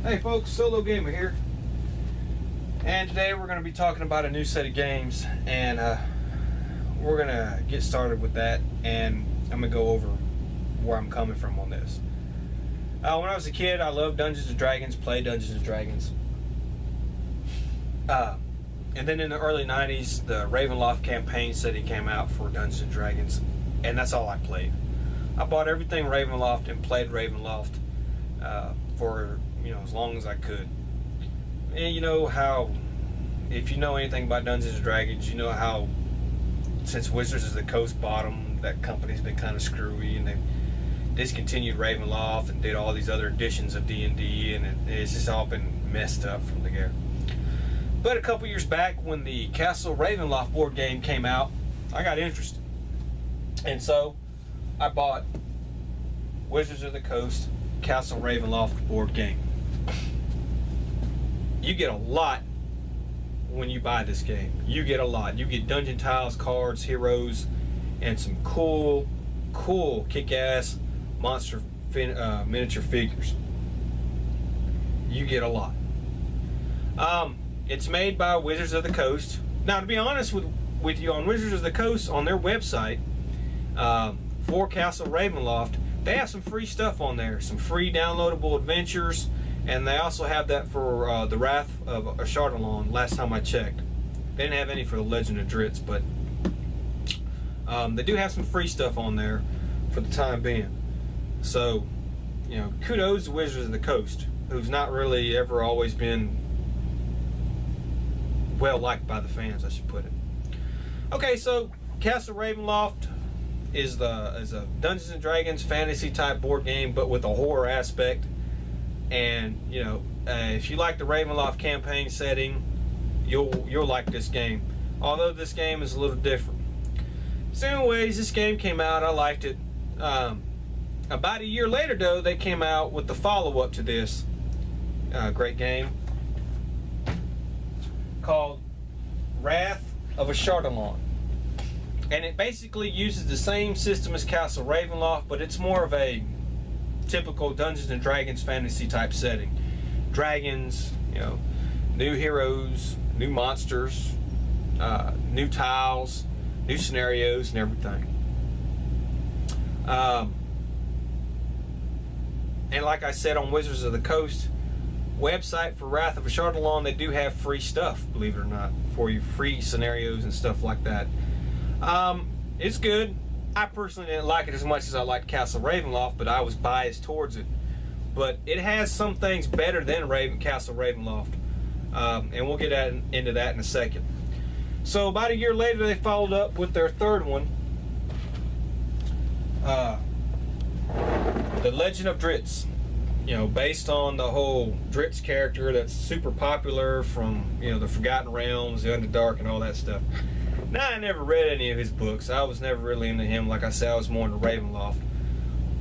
Hey folks, SoloGamer here, and today we're going to be talking about a new set of games, and we're going to get started with that, and I'm going to go over where I'm coming from on this. When I was a kid, I loved Dungeons & Dragons, played Dungeons & Dragons, and then in the early 90s, the Ravenloft campaign setting came out for Dungeons & Dragons, and that's all I played. I bought everything Ravenloft and played Ravenloft for as long as I could. And you know how, if you know anything about Dungeons & Dragons, you know how since Wizards of the Coast bought them, that company's been kind of screwy, and they discontinued Ravenloft and did all these other editions of D&D, and it's just all been messed up from the get. But a couple years back, when the Castle Ravenloft board game came out, I got interested, and so I bought Wizards of the Coast Castle Ravenloft board game. You get a lot when you buy this game. You get a lot. You get dungeon tiles, cards, heroes, and some cool kick-ass monster miniature figures. You get a lot. It's made by Wizards of the Coast. Now, to be honest with you, on Wizards of the Coast, on their website, for Castle Ravenloft, they have some free stuff on there, some free downloadable adventures, and they also have that for the Wrath of Ashardalon. Last time I checked, they didn't have any for the Legend of Dritz, but they do have some free stuff on there for the time being. So, kudos to Wizards of the Coast, who's not really ever always been well liked by the fans, I should put it. Okay, so Castle Ravenloft is a Dungeons and Dragons fantasy type board game, but with a horror aspect. And if you like the Ravenloft campaign setting, you'll like this game. Although this game is a little different. So, anyways, this game came out. I liked it. About a year later, though, they came out with the follow-up to this great game called Wrath of Ashardalon. And it basically uses the same system as Castle Ravenloft, but it's more of a typical Dungeons and Dragons fantasy type setting. Dragons, new heroes, new monsters, new tiles, new scenarios, and everything. And like I said, on Wizards of the Coast website for Wrath of Ashardalon, they do have free stuff, believe it or not, for you, free scenarios and stuff like that. It's good. I personally didn't like it as much as I liked Castle Ravenloft, but I was biased towards it. But it has some things better than Castle Ravenloft, and we'll get into that in a second. So about a year later, they followed up with their third one, The Legend of Dritz. Based on the whole Dritz character that's super popular from the Forgotten Realms, the Underdark, and all that stuff. Now, I never read any of his books. I was never really into him. Like I said, I was more into Ravenloft.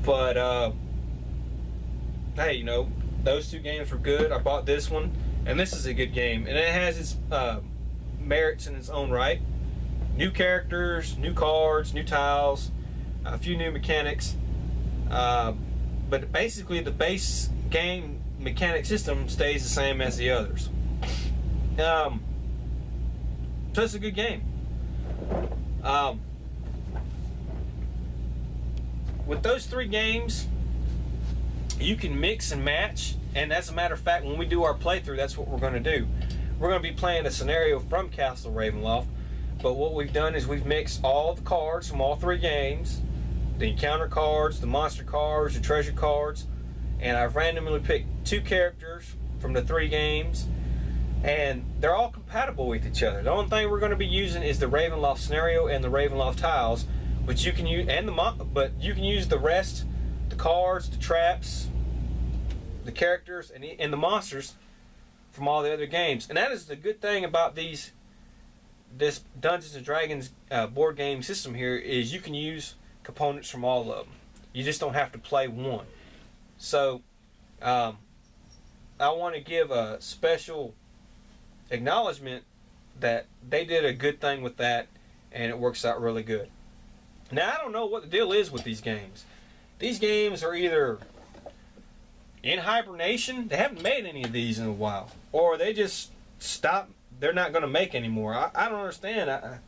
But, hey, those two games were good. I bought this one, and this is a good game. And it has its merits in its own right. New characters, new cards, new tiles, a few new mechanics. But basically, the base game mechanic system stays the same as the others. So it's a good game. With those three games, you can mix and match, and as a matter of fact, when we do our playthrough, that's what we're going to do. We're going to be playing a scenario from Castle Ravenloft, but what we've done is we've mixed all the cards from all three games, the encounter cards, the monster cards, the treasure cards, and I've randomly picked two characters from the three games, and they're all compatible with each other. The only thing we're going to be using is the Ravenloft scenario and the Ravenloft tiles, but you can use the rest, the cards, the traps, the characters, and the monsters from all the other games. And that is the good thing about this Dungeons and Dragons board game system here, is you can use components from all of them. You just don't have to play one. So I want to give a special acknowledgement that they did a good thing with that, and it works out really good. Now, I don't know what the deal is with these games. These games are either in hibernation. They haven't made any of these in a while, or they just stopped. They're not going to make anymore. I don't understand. I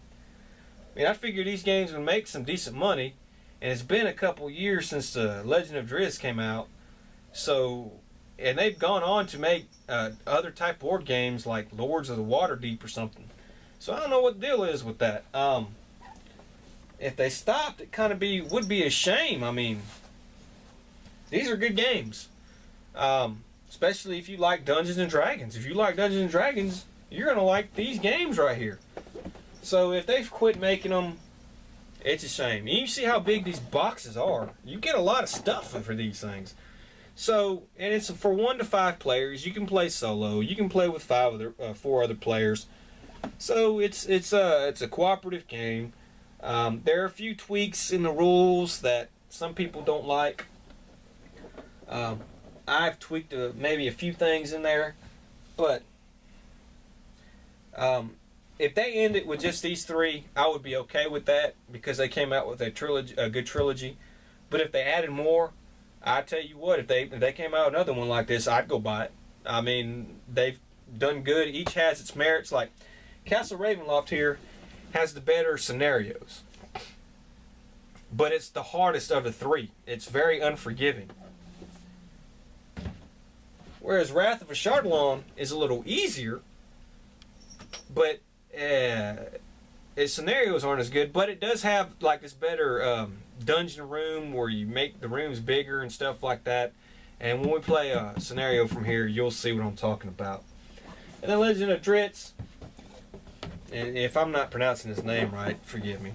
mean, I figured these games would make some decent money, and it's been a couple years since the Legend of Drizzt came out. So, and they've gone on to make other type board games like Lords of the Waterdeep or something. So I don't know what the deal is with that. If they stopped, it kind of would be a shame. I mean, these are good games, especially if you like Dungeons and Dragons. If you like Dungeons and Dragons, you're gonna like these games right here. So if they've quit making them, it's a shame. You see how big these boxes are. You get a lot of stuff for these things. So, and it's for 1 to 5 players. You can play solo. You can play with 4 other players. So it's a cooperative game. There are a few tweaks in the rules that some people don't like. I've tweaked maybe a few things in there, but if they end it with just these 3, I would be okay with that because they came out with a good trilogy. But if they added more, I tell you what, if they came out with another one like this, I'd go buy it. I mean, they've done good. Each has its merits. Like Castle Ravenloft here has the better scenarios, but it's the hardest of the 3. It's very unforgiving. Whereas Wrath of Ashardalon is a little easier, but its scenarios aren't as good. But it does have like this better dungeon room where you make the rooms bigger and stuff like that. And when we play a scenario from here, you'll see what I'm talking about. And then Legend of Drizzt, and if I'm not pronouncing his name right, forgive me.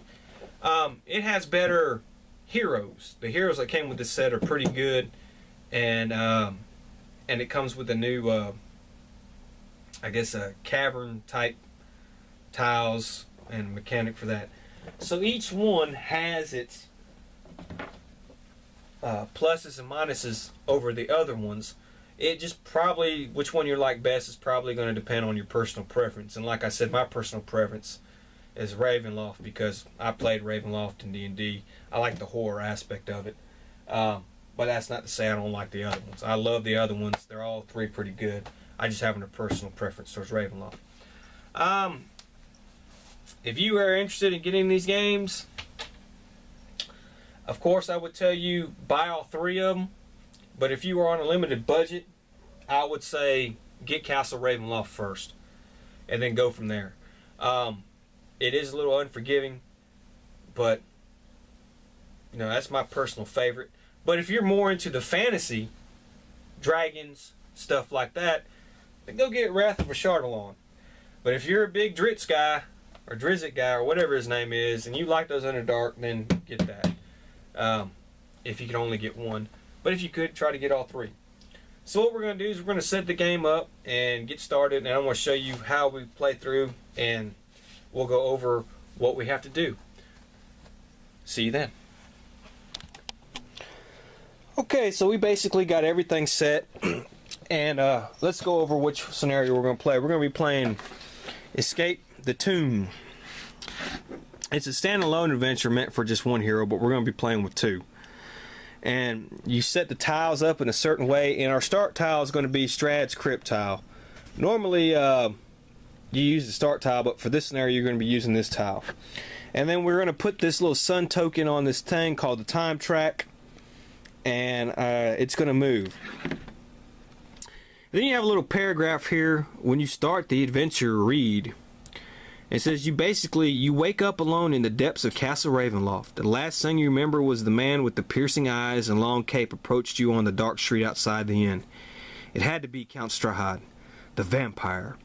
It has better heroes. The heroes that came with this set are pretty good, and it comes with a new, I guess, a cavern type tiles and mechanic for that. So each one has its pluses and minuses over the other ones. It just probably, which one you like best is probably going to depend on your personal preference. And like I said, my personal preference is Ravenloft because I played Ravenloft in D&D. I like the horror aspect of it. But that's not to say I don't like the other ones. I love the other ones. They're all 3 pretty good. I just have a personal preference towards Ravenloft. If you are interested in getting these games, of course I would tell you buy all 3 of them. But if you are on a limited budget, I would say get Castle Ravenloft first, and then go from there. It is a little unforgiving, but you know that's my personal favorite. But if you're more into the fantasy, dragons, stuff like that, then go get Wrath of Ashardalon. But if you're a big Drizzt guy, or Drizzt guy, or whatever his name is, and you like those Underdark, then get that. If you can only get one. But if you could, try to get all 3. So what we're going to do is we're going to set the game up and get started. And I'm going to show you how we play through. And we'll go over what we have to do. See you then. Okay, so we basically got everything set. And let's go over which scenario we're going to play. We're going to be playing Escape the Tomb. It's a standalone adventure meant for just 1 hero, but we're going to be playing with 2. And you set the tiles up in a certain way, and our start tile is going to be Strahd's Crypt tile. Normally you use the start tile, but for this scenario you're going to be using this tile. And then we're going to put this little sun token on this thing called the time track, and it's going to move. Then you have a little paragraph here when you start the adventure. Read. It says you wake up alone in the depths of Castle Ravenloft. The last thing you remember was the man with the piercing eyes and long cape approached you on the dark street outside the inn. It had to be Count Strahd, the vampire.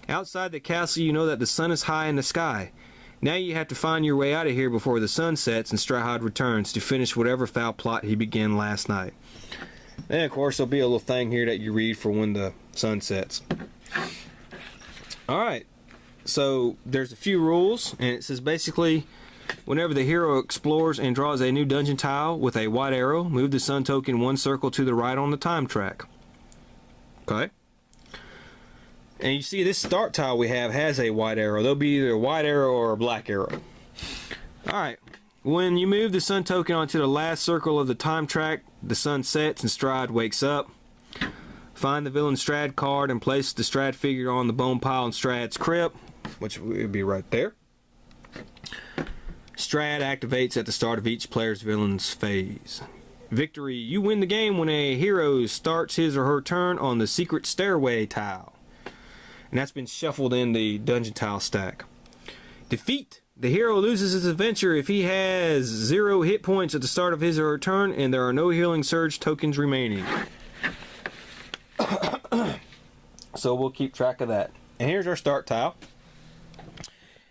Outside the castle you know that the sun is high in the sky. Now you have to find your way out of here before the sun sets and Strahd returns to finish whatever foul plot he began last night. Then of course there'll be a little thing here that you read for when the sun sets. Alright. So there's a few rules, and it says basically whenever the hero explores and draws a new dungeon tile with a white arrow, move the sun token 1 circle to the right on the time track. Okay? And you see this start tile we have has a white arrow. There'll be either a white arrow or a black arrow. Alright. When you move the sun token onto the last circle of the time track, the sun sets and Strahd wakes up. Find the villain Strad card and place the Strad figure on the bone pile in Strad's crypt, which would be right there. Strad activates at the start of each player's villain's phase. Victory. You win the game when a hero starts his or her turn on the secret stairway tile. And that's been shuffled in the dungeon tile stack. Defeat. The hero loses his adventure if he has 0 hit points at the start of his or her turn and there are no healing surge tokens remaining. So we'll keep track of that. And here's our start tile.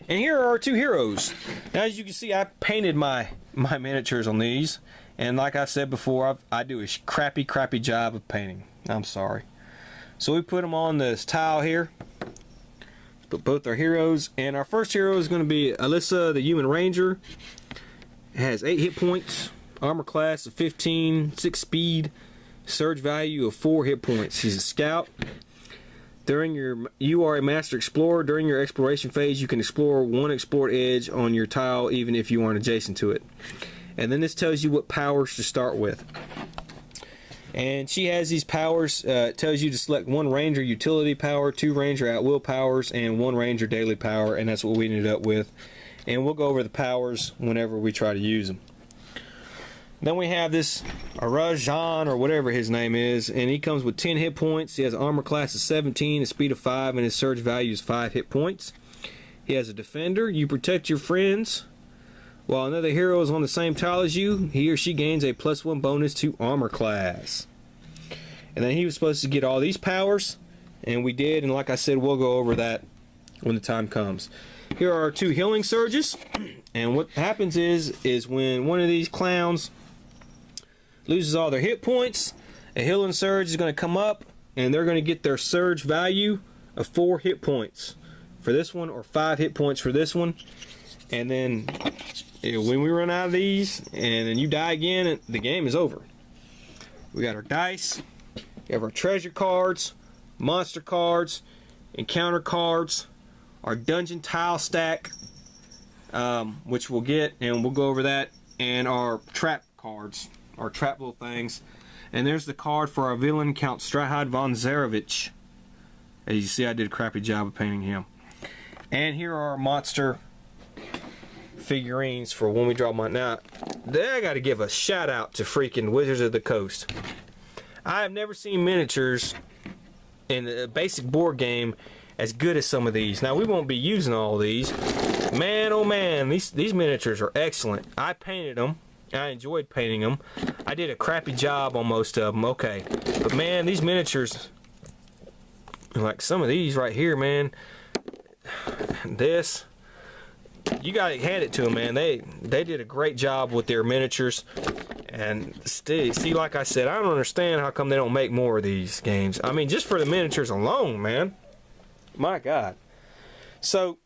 And here are our 2 heroes. Now, as you can see, I painted my miniatures on these. And like I've said before, I do a crappy job of painting. I'm sorry. So we put them on this tile here. Put both our heroes. And our first hero is going to be Alyssa, the Human Ranger. It has 8 hit points. Armor class of 15. 6 speed. Surge value of 4 hit points. She's a scout. You are a master explorer. During your exploration phase, you can explore 1 explored edge on your tile, even if you aren't adjacent to it. And then this tells you what powers to start with. And she has these powers. It tells you to select 1 Ranger utility power, 2 Ranger at will powers, and 1 Ranger daily power. And that's what we ended up with. And we'll go over the powers whenever we try to use them. Then we have this Rajan, or whatever his name is, and he comes with 10 hit points. He has armor class of 17, a speed of 5, and his surge value is 5 hit points. He has a defender. You protect your friends. While another hero is on the same tile as you, he or she gains a +1 bonus to armor class. And then he was supposed to get all these powers, and we did, and like I said, we'll go over that when the time comes. Here are our 2 healing surges, and what happens is when one of these clowns loses all their hit points, a healing surge is going to come up, and they're going to get their surge value of 4 hit points for this one, or 5 hit points for this one. And then when we run out of these, and then you die again, the game is over. We got our dice, we have our treasure cards, monster cards, encounter cards, our dungeon tile stack, which we'll get, and we'll go over that, and our trap cards. Our trap little things. And there's the card for our villain, Count Strahad von Zarevich. As you see, I did a crappy job of painting him. And here are our monster figurines for when we draw mine. Now, I got to give a shout out to freaking Wizards of the Coast. I have never seen miniatures in a basic board game as good as some of these. Now, we won't be using all these. Man, oh man, these miniatures are excellent. I painted them. I enjoyed painting them. I did a crappy job on most of them, okay. But man, these miniatures, like some of these right here, man, this, you gotta hand it to them, man. They did a great job with their miniatures. And see, like I said, I don't understand how come they don't make more of these games. I mean, just for the miniatures alone, man. My God. So,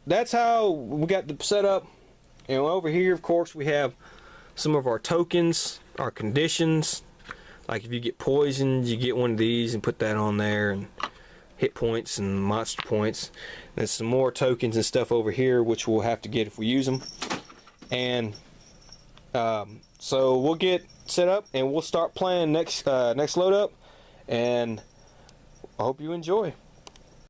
that's how we got the setup. And over here, of course, we have some of our tokens, our conditions. Like if you get poisoned, you get one of these and put that on there, and hit points and monster points. There's some more tokens and stuff over here, which we'll have to get if we use them. And so we'll get set up and we'll start playing next load up. And I hope you enjoy.